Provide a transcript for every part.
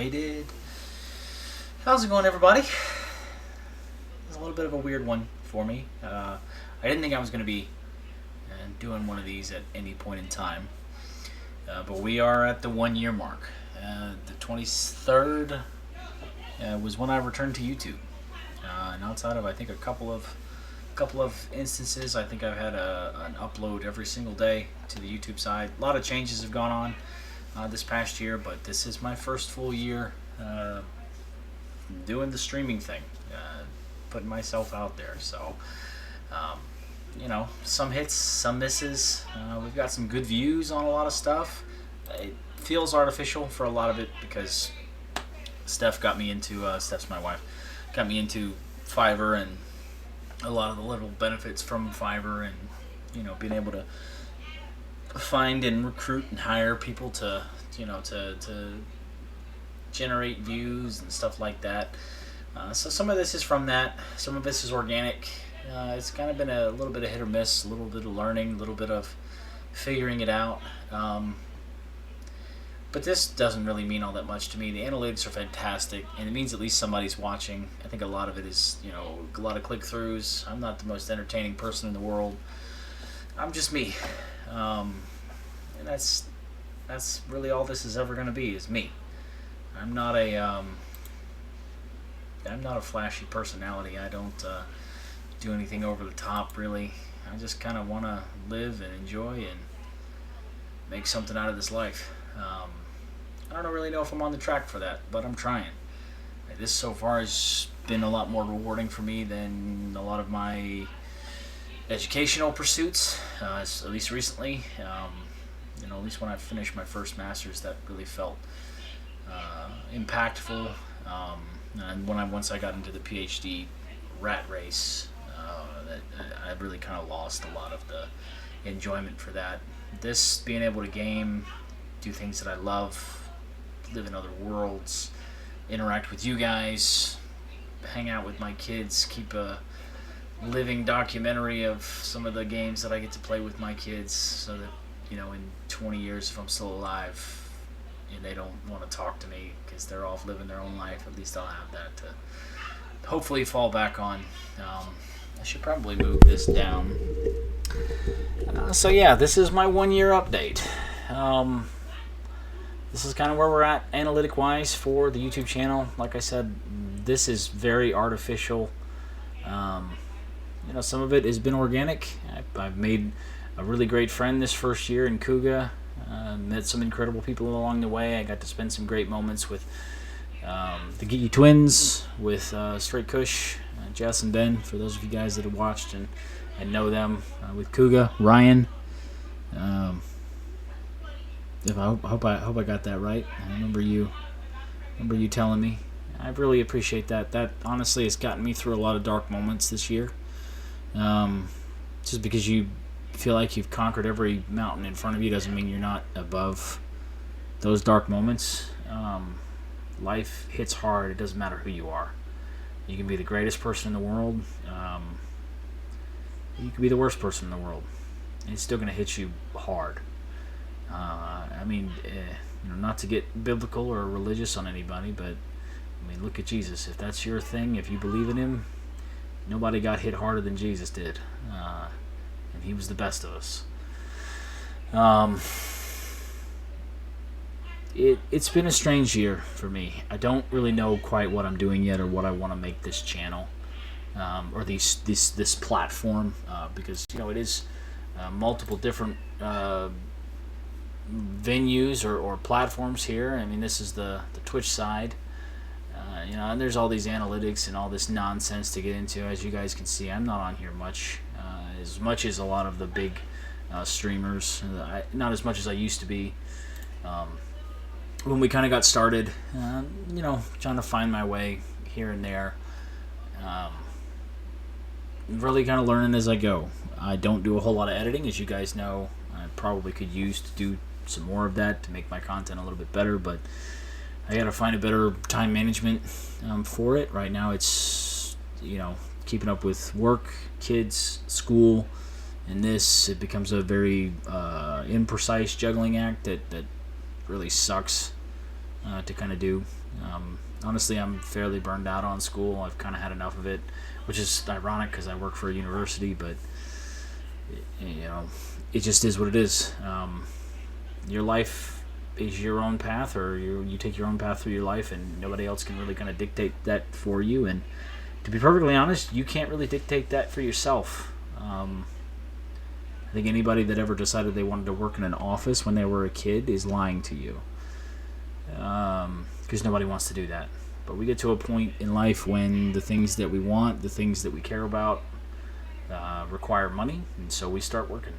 Waited. How's it going, everybody? It's a little bit of a weird one for me. I didn't think I was going to be doing one of these at any point in time. But we are at the 1 year mark. The 23rd was when I returned to YouTube. And outside of, I think, a couple of instances, I think I've had an upload every single day to the YouTube side. A lot of changes have gone on this past year, but this is my first full year doing the streaming thing, putting myself out there. So, some hits, some misses. We've got some good views on a lot of stuff. It feels artificial for a lot of it because Steph's my wife, got me into Fiverr and a lot of the little benefits from Fiverr, and being able to find and recruit and hire people to generate views and stuff like that. So some of this is from that. Some of this is organic. It's kind of been a little bit of hit or miss, a little bit of learning, a little bit of figuring it out. But this doesn't really mean all that much to me. The analytics are fantastic, and it means at least somebody's watching. I think a lot of it is, a lot of click-throughs. I'm not the most entertaining person in the world. I'm just me. And that's really all this is ever going to be, is me. I'm not a flashy personality. I don't do anything over the top, really. I just kind of want to live and enjoy and make something out of this life. I don't really know if I'm on the track for that, but I'm trying. This so far has been a lot more rewarding for me than a lot of my educational pursuits, at least recently. At least when I finished my first master's, that really felt impactful. And once I got into the PhD rat race, I really kind of lost a lot of the enjoyment for that. This, being able to game, do things that I love, live in other worlds, interact with you guys, hang out with my kids, keep a living documentary of some of the games that I get to play with my kids, so that in 20 years, if I'm still alive and they don't want to talk to me because they're off living their own life, at least I'll have that to hopefully fall back on. I should probably move this down. So yeah, this is my 1 year update. This is kind of where we're at analytic-wise for the YouTube channel. Like I said, this is very artificial. Some of it has been organic. I've made a really great friend this first year in Kuga. Met some incredible people along the way. I got to spend some great moments with the Geeky Twins, with Straight Kush, Jess and Ben, for those of you guys that have watched and know them, with Kuga, Ryan. I hope I got that right. I remember you telling me. I really appreciate that. That honestly has gotten me through a lot of dark moments this year. Just because you feel like you've conquered every mountain in front of you doesn't mean you're not above those dark moments. Life hits hard. It doesn't matter who you are. You can be the greatest person in the world. You can be the worst person in the world. And it's still going to hit you hard. Not to get biblical or religious on anybody, but look at Jesus. If that's your thing, if you believe in him, nobody got hit harder than Jesus did. And he was the best of us. It's been a strange year for me. I don't really know quite what I'm doing yet or what I want to make this channel or this platform, because it is multiple different venues or platforms here. This is the Twitch side, and there's all these analytics and all this nonsense to get into. As you guys can see, I'm not on here much as a lot of the big streamers. Not as much as I used to be when we kind of got started. Trying to find my way here and there. Really kind of learning as I go. I don't do a whole lot of editing, as you guys know. I probably could use to do some more of that to make my content a little bit better, but I gotta find a better time management for it. Right now it's keeping up with work, kids, school, and it becomes a very imprecise juggling act that really sucks to kind of do. Honestly, I'm fairly burned out on school. I've kind of had enough of it, which is ironic because I work for a university, but it just is what it is. Your life is your own path, or you take your own path through your life, and nobody else can really kind of dictate that for you. And to be perfectly honest, you can't really dictate that for yourself. I think anybody that ever decided they wanted to work in an office when they were a kid is lying to you, because nobody wants to do that. But we get to a point in life when the things that we want, the things that we care about, require money, and so we start working.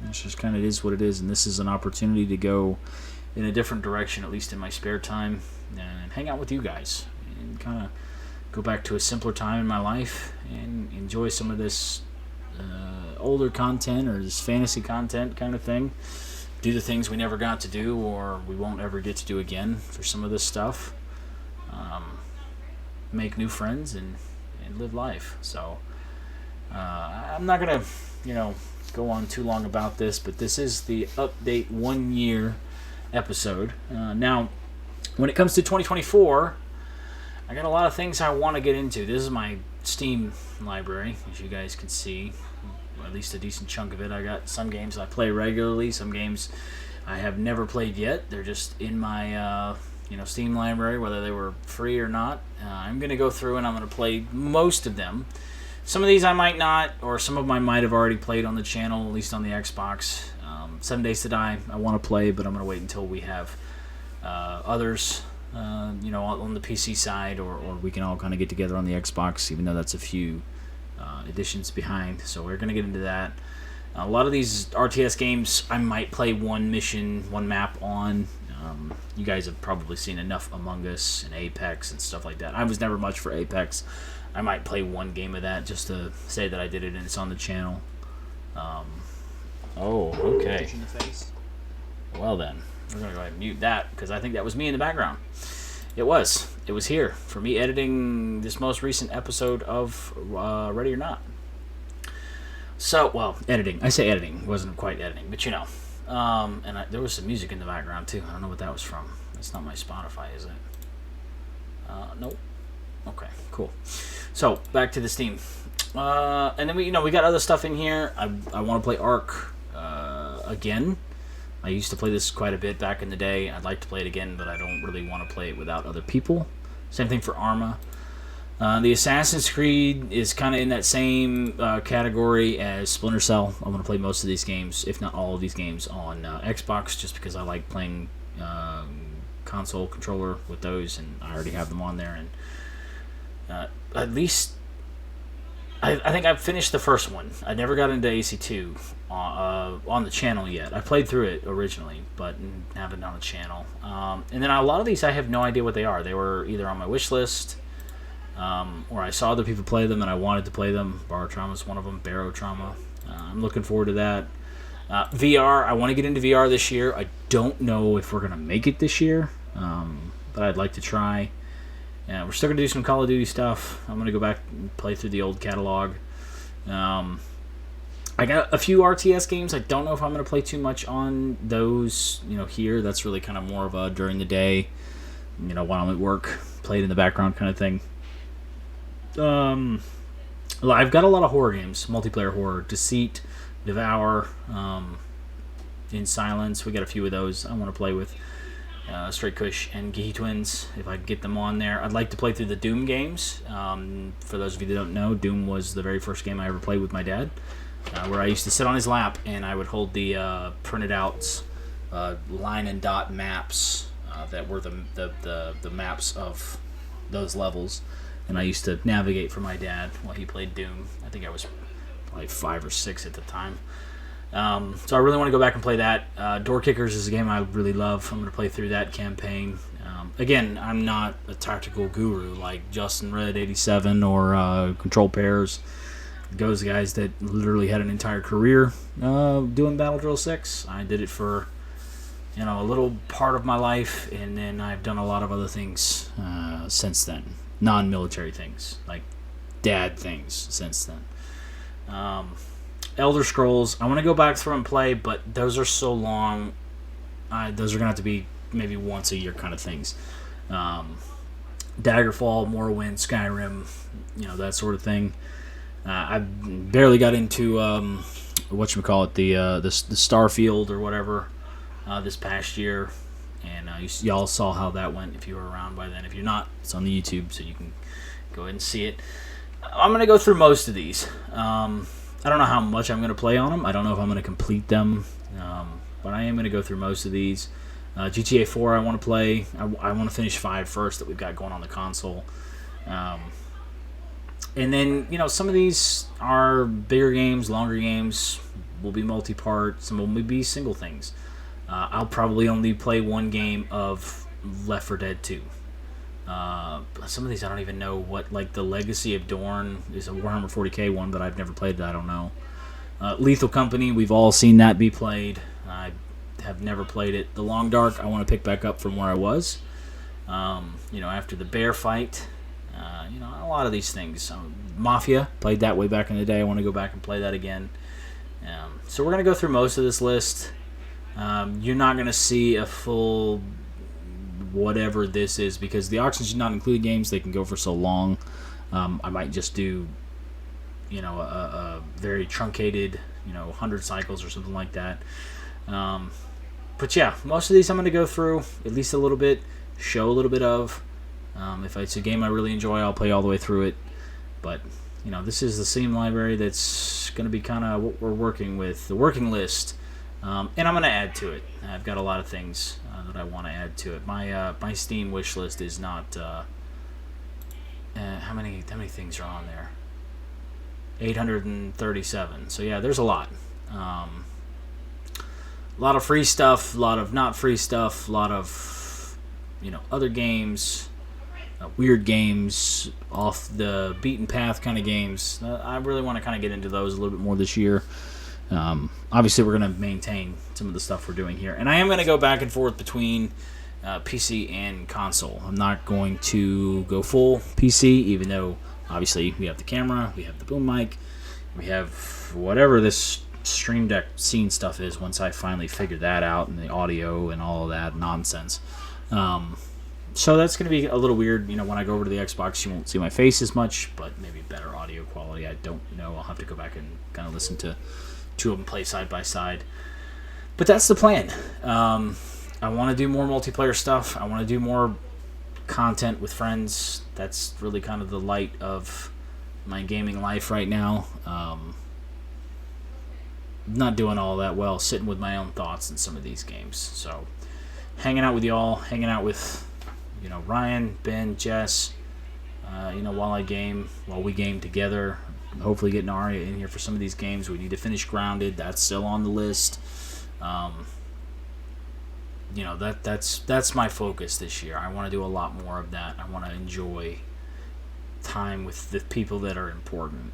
It's just kind of is what it is, and this is an opportunity to go in a different direction, at least in my spare time, and hang out with you guys, and kind of go back to a simpler time in my life, and enjoy some of this older content, or this fantasy content kind of thing. Do the things we never got to do, or we won't ever get to do again for some of this stuff. Make new friends, and live life. So I'm not going to, go on too long about this, but this is the update 1 year episode. Now, when it comes to 2024, I got a lot of things I want to get into. This is my Steam library, as you guys can see, or at least a decent chunk of it. I got some games I play regularly, some games I have never played yet. They're just in my Steam library, whether they were free or not. I'm going to go through and I'm going to play most of them. Some of these I might not, or some of them I might have already played on the channel, at least on the Xbox. 7 Days to Die I want to play, but I'm going to wait until we have others, on the PC side, or we can all kind of get together on the Xbox, even though that's a few editions behind. So we're going to get into that. A lot of these RTS games I might play one mission, one map on. You guys have probably seen enough Among Us and Apex and stuff like that. I was never much for Apex. I might play one game of that just to say that I did it and it's on the channel. Okay. Well then, we're going to go ahead and mute that because I think that was me in the background. It was here for me editing this most recent episode of Ready or Not. So, editing. I say editing. It wasn't quite editing, but there was some music in the background too. I don't know what that was from. That's not my Spotify, is it? Nope. Okay, cool. So back to the Steam, and then we got other stuff in here. I want to play Ark again. I used to play this quite a bit back in the day. I'd like to play it again, but I don't really want to play it without other people. Same thing for Arma. The Assassin's Creed is kind of in that same category as Splinter Cell. I'm going to play most of these games, if not all of these games, on Xbox, just because I like playing console controller with those, and I already have them on there. And at least I think I've finished the first one. I never got into AC2 on the channel yet. I played through it originally, but haven't done a channel. And then a lot of these I have no idea what they are. They were either on my wish list, or I saw other people play them and I wanted to play them. Bar Trauma is one of them. Barrow Trauma. I'm looking forward to that. VR. I want to get into VR this year. I don't know if we're going to make it this year, but I'd like to try. We're still going to do some Call of Duty stuff. I'm going to go back and play through the old catalog. I got a few RTS games. I don't know if I'm going to play too much on those, here. That's really kind of more of a during the day, while I'm at work, play it in the background kind of thing. I've got a lot of horror games, multiplayer horror, Deceit, Devour, In Silence. We got a few of those I want to play with. Straight Kush and Geeky Twins, if I can get them on there. I'd like to play through the Doom games. For those of you that don't know, Doom was the very first game I ever played with my dad, where I used to sit on his lap and I would hold the printed out line and dot maps that were the maps of those levels, and I used to navigate for my dad while he played Doom. I think I was like 5 or 6 at the time. So I really want to go back and play that. Door Kickers is a game I really love. I'm going to play through that campaign. Again, I'm not a tactical guru like Justin Red 87 or Control Pairs. Those guys that literally had an entire career doing Battle Drill 6. I did it for a little part of my life, and then I've done a lot of other things since then. Non-military things, like dad things since then. Elder Scrolls, I want to go back through and play, but those are so long. Those are going to have to be maybe once a year kind of things. Daggerfall, Morrowind, Skyrim, that sort of thing. I barely got into whatchamacallit, the Starfield or whatever this past year, and y'all saw how that went if you were around by then. If you're not, it's on the YouTube, so you can go ahead and see it. I'm going to go through most of these. I don't know how much I'm going to play on them. I don't know if I'm going to complete them, but I am going to go through most of these. GTA 4 I want to play. I want to finish 5 first that we've got going on the console. And then, some of these are bigger games, longer games, will be multi-part, some will be single things. I'll probably only play one game of Left 4 Dead 2. Some of these I don't even know what, like the Legacy of Dorn is a Warhammer 40k one, but I've never played that, I don't know. Lethal Company, we've all seen that be played. I have never played it. The Long Dark, I want to pick back up from where I was. After the bear fight. A lot of these things. Mafia, played that way back in the day. I want to go back and play that again. So we're going to go through most of this list. You're not going to see a full whatever this is because the auctions do not include games. They can go for so long. I might just do, a very truncated, 100 cycles or something like that. But yeah, most of these I'm going to go through at least a little bit, show a little bit of. If it's a game I really enjoy, I'll play all the way through it. But, this is the same library that's going to be kind of what we're working with, the working list. And I'm going to add to it. I've got a lot of things that I want to add to it. My Steam wish list is not... how many things are on there? 837. So yeah, there's a lot. A lot of free stuff, a lot of not free stuff, a lot of other games, weird games, off the beaten path kind of games. I really want to kind of get into those a little bit more this year. Obviously, we're going to maintain some of the stuff we're doing here, and I am going to go back and forth between PC and console. I'm not going to go full PC, even though obviously we have the camera, we have the boom mic, we have whatever this Stream Deck scene stuff is once I finally figure that out, and the audio and all of that nonsense. So that's going to be a little weird. When I go over to the Xbox, you won't see my face as much, but maybe better audio quality. I don't know. I'll have to go back and kind of listen to two of them play side by side. But that's the plan. I want to do more multiplayer stuff. I want to do more content with friends. That's really kind of the light of my gaming life right now. Not doing all that well, sitting with my own thoughts in some of these games. So, hanging out with y'all, hanging out with, Ryan, Ben, Jess, while we game together. Hopefully getting Aria in here for some of these games. We need to finish Grounded. That's still on the list. That's my focus this year. I want to do a lot more of that. I want to enjoy time with the people that are important.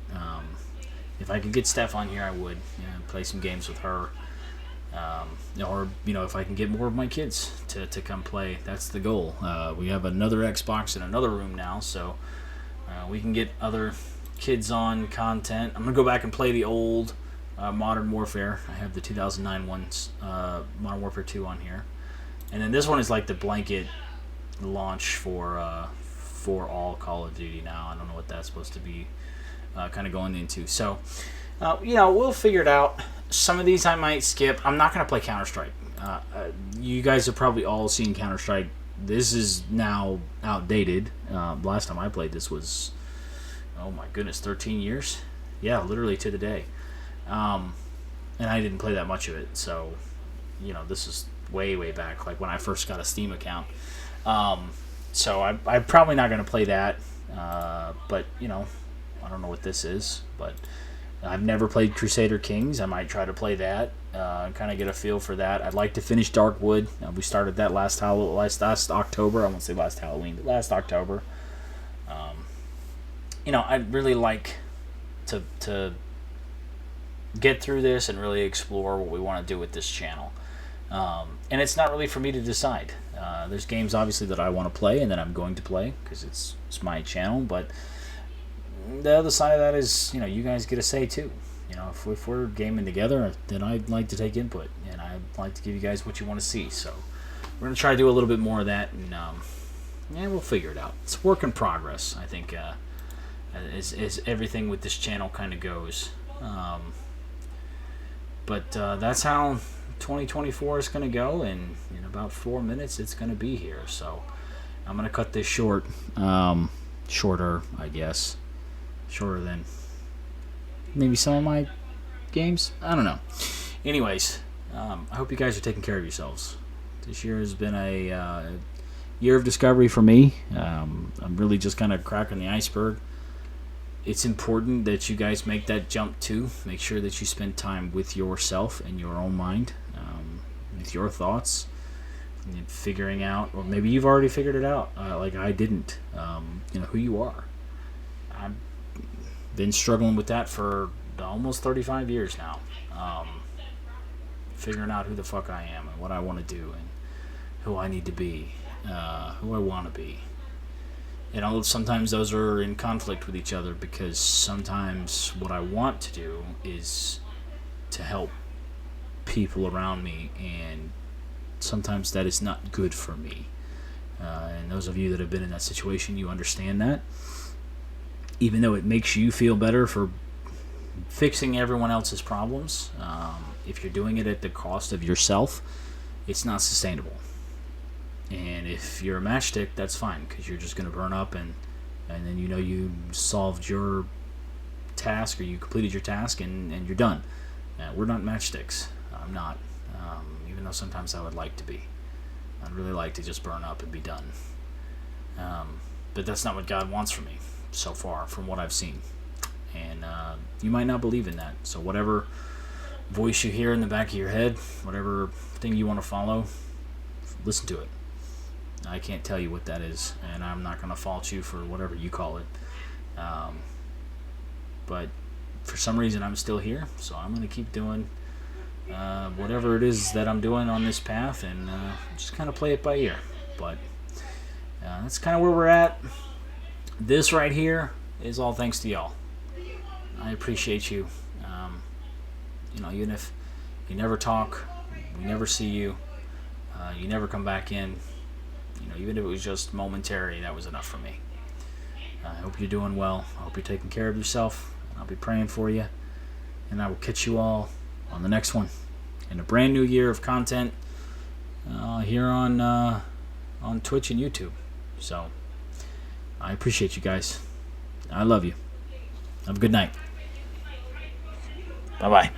If I could get Steph on here, I would play some games with her. Or if I can get more of my kids to come play, that's the goal. We have another Xbox in another room now, so we can get other kids on content. I'm gonna go back and play the old Modern Warfare. I have the 2009 ones, Modern Warfare 2 on here, and then this one is like the blanket launch for all Call of Duty now. I don't know what that's supposed to be kind of going into. So we'll figure it out. Some of these I might skip. I'm not going to play Counter-Strike. You guys have probably all seen Counter-Strike. This is now outdated. Last time I played this was, oh my goodness, 13 years? Yeah, literally to the day. And I didn't play that much of it. So, this is way, way back, like when I first got a Steam account. So I'm probably not going to play that. But, I don't know what this is, but I've never played Crusader Kings. I might try to play that, kind of get a feel for that. I'd like to finish Darkwood. We started that last October. I won't say last Halloween, but last October. I'd really like to get through this and really explore what we want to do with this channel. And it's not really for me to decide. There's games, obviously, that I want to play and that I'm going to play because it's my channel, but the other side of that is, you guys get a say too. If we're gaming together, then I'd like to take input, and I'd like to give you guys what you want to see. So we're going to try to do a little bit more of that, and Yeah, we'll figure it out. It's a work in progress, I think, as everything with this channel kind of goes. But that's how 2024 is going to go, and in about 4 minutes it's going to be here. So I'm going to cut this short. Shorter, I guess. Shorter than maybe some of my games. I don't know. Anyways, I hope you guys are taking care of yourselves. This year has been a year of discovery for me. I'm really just kind of cracking the iceberg. It's important that you guys make that jump too. Make sure that you spend time with yourself and your own mind, with your thoughts, and figuring out, or maybe you've already figured it out, like I didn't. Who you are. I've been struggling with that for almost 35 years now. Figuring out who the fuck I am and what I want to do and who I need to be, who I want to be. Sometimes those are in conflict with each other, because sometimes what I want to do is to help people around me, and sometimes that is not good for me. And those of you that have been in that situation, you understand that. Even though it makes you feel better for fixing everyone else's problems, if you're doing it at the cost of yourself, it's not sustainable. And if you're a matchstick, that's fine, because you're just going to burn up, and then you solved your task, or you completed your task, and you're done. We're not matchsticks. I'm not. Even though sometimes I would like to be. I'd really like to just burn up and be done. But that's not what God wants from me so far, from what I've seen. And you might not believe in that. So whatever voice you hear in the back of your head, whatever thing you want to follow, listen to it. I can't tell you what that is, and I'm not going to fault you for whatever you call it. But for some reason, I'm still here, so I'm going to keep doing whatever it is that I'm doing on this path, and just kind of play it by ear. But that's kind of where we're at. This right here is all thanks to y'all. I appreciate you. Even if you never talk, we never see you, you never come back in, even if it was just momentary, that was enough for me. I hope you're doing well. I hope you're taking care of yourself. I'll be praying for you, and I will catch you all on the next one in a brand new year of content here on Twitch and YouTube. So I appreciate you guys. I love you. Have a good night. Bye-bye.